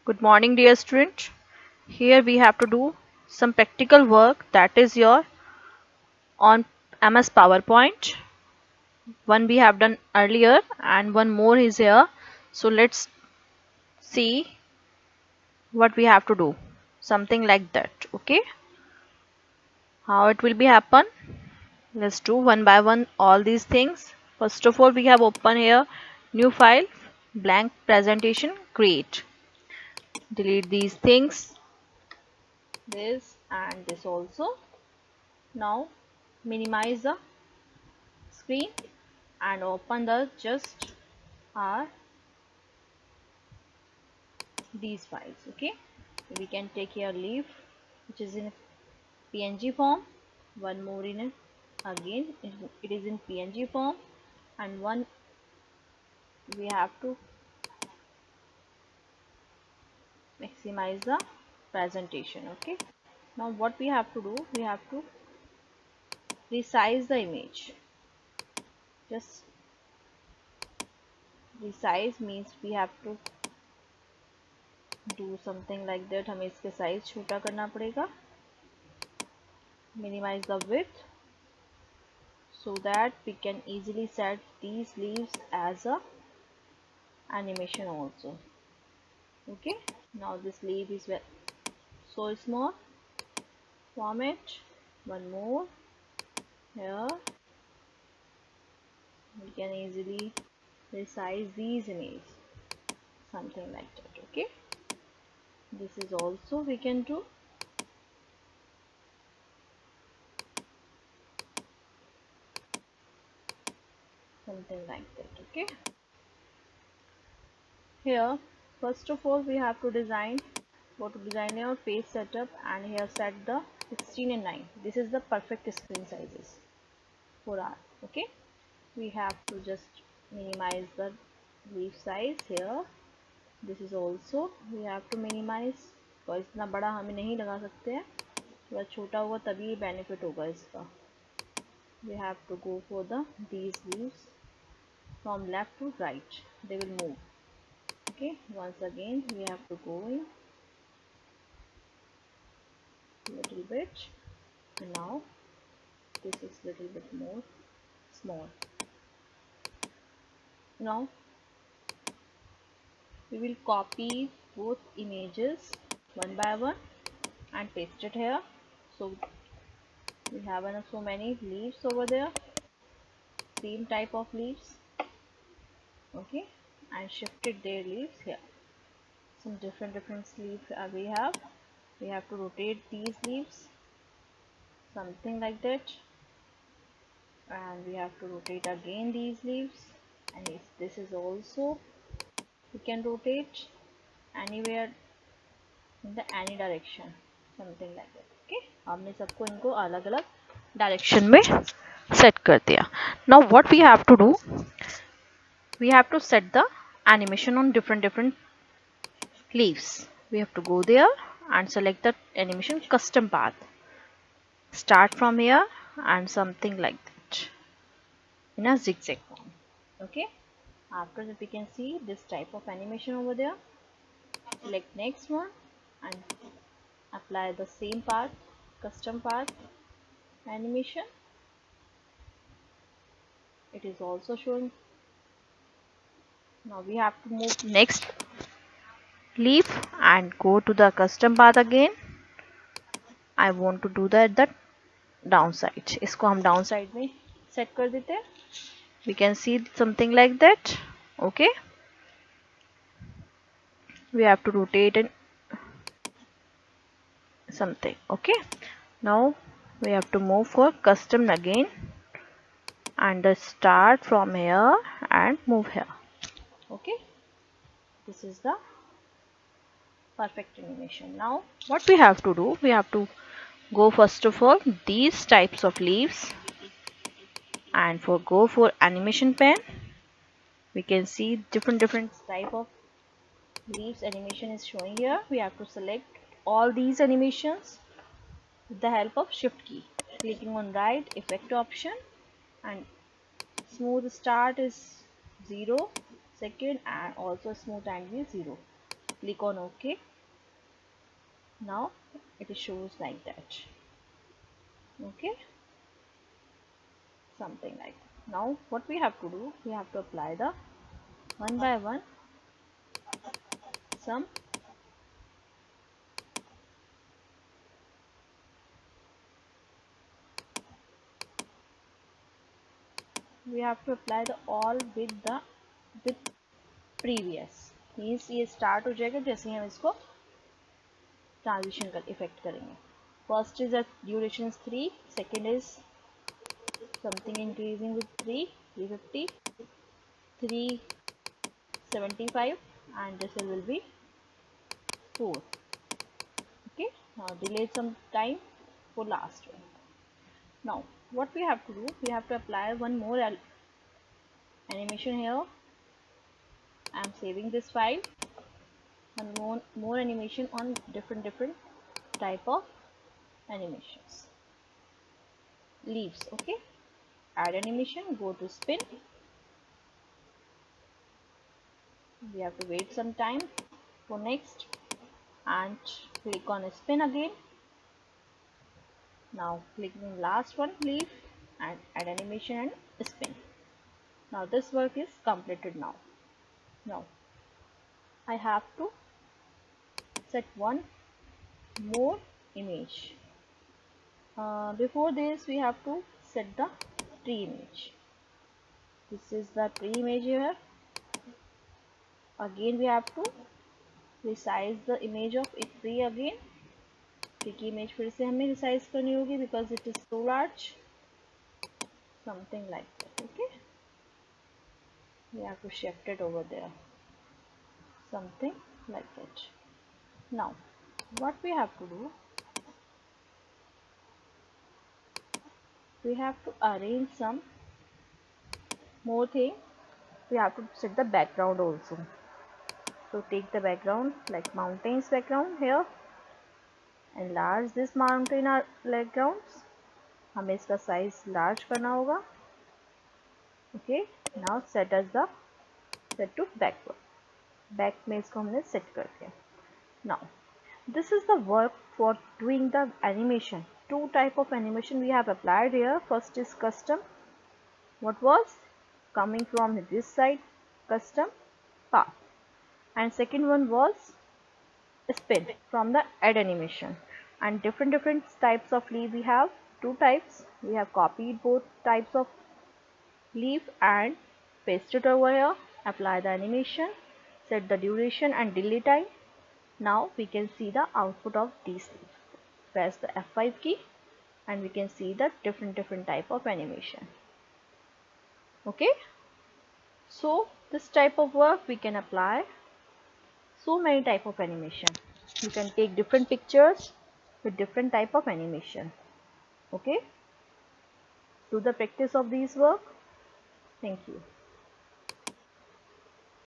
Good morning, dear student. Here we have to do some practical work that is your on MS PowerPoint. One we have done earlier and one more is here. So let's see what we have to do. Something like that. Okay. How it will be happen? Let's do one by one all these things. First of all, we have open here new file, blank presentation, create. Delete these things, this and this also. Now minimize the screen and open the just our these files. Okay, we can take here leaf which is in png form, one more in it again it is in png form, and one we have to maximize the presentation. Okay, now what we have to do, we have to resize the image. Just resize means we have to do something like that. हमें इसके size छोटा करना पड़ेगा. Minimize the width so that we can easily set these leaves as a animation also. Okay, now this leaf is so small. Format one more here. We can easily resize these images, something like that. Okay, this is also we can do. Something like that. Okay, here first of all we have to design, go to design your page setup and here set the 16 and 9. This is the perfect screen sizes for our. Okay, we have to just minimize the leaf size here. This is also we have to minimize, और इतना बड़ा हमें नहीं लगा सकते हैं, थोड़ा छोटा होगा तभी बेनिफिट होगा इसका. We have to go for the these leaves from left to right, they will move. Okay, once again we have to go in little bit, and now this is little bit more small. Now we will copy both images one by one and paste it here. So we have so many leaves over there, same type of leaves. Okay, and shifted their leaves here. Some different leaves we have to rotate these leaves, something like that, and we have to rotate again these leaves, and this is also we can rotate anywhere in the any direction, something like that. Okay, हमने सबको इनको अलग अलग direction में set कर दिया. Now what we have to do, we have to set the animation on different leaves. We have to go there and select the animation custom path. Start from here and something like that in a zigzag form. Okay, after that we can see this type of animation over there. Select next one and apply the same path, custom path animation. It is also showing. Now we have to move next leaf and go to the custom path again. I want to do that downside. इसको हम downside में set कर देते हैं. We can see something like that. Okay, we have to rotate and something. Okay, now we have to move for custom again and start from here and move here. Okay, this is the perfect animation. Now what we have to do, we have to go first of all these types of leaves, and go for animation pen. We can see different type of leaves animation is showing here. We have to select all these animations with the help of shift key, clicking on right effect option, and smooth start is 0 second and also smooth angle 0. click on OK. Now it shows like that. Okay, something like that. Now what we have to do, we have to apply the one by one some. We have to apply the all with previous, means ये start हो जाएगा जैसे ही हम इसको transition कर effect करेंगे. First is duration 3, second is something increasing with 3, 350, 375, and this will be 4. Okay, now delay some time for last one. Now what we have to do, we have to apply one more animation here. I am saving this file. One more animation on different type of animations. Leaves. Okay, add animation, go to spin. We have to wait some time for next and click on spin again. Now click on last one, leaf, and add animation and spin. Now this work is completed. Now I have to set one more image. Before this we have to set the tree image. This is the tree image here. Again we have to resize the image of a tree again. Tree की image फिर से हमें resize करनी होगी because it is so large. Something like that. Okay, we have to shift it over there. Something like that. Now what we have to do, we have to arrange some more thing. We have to set the background also. So take the background like mountains background here. Enlarge this mountain backgrounds. हमें इसका size large करना होगा. Okay, now set as the set to backward. Back में इसको हमने set कर दिया. Now this is the work for doing the animation. Two type of animation we have applied here. First is custom. What was coming from this side, custom path, and second one was spin from the add animation. And different types of leaf we have. Two types. We have copied both types of leaf and paste it over here. Apply the animation, set the duration and delay time. Now we can see the output of these leaves. Press the F5 key and we can see the different type of animation. Okay, so this type of work we can apply so many type of animation. You can take different pictures with different type of animation. Okay, do the practice of these work. Thank you.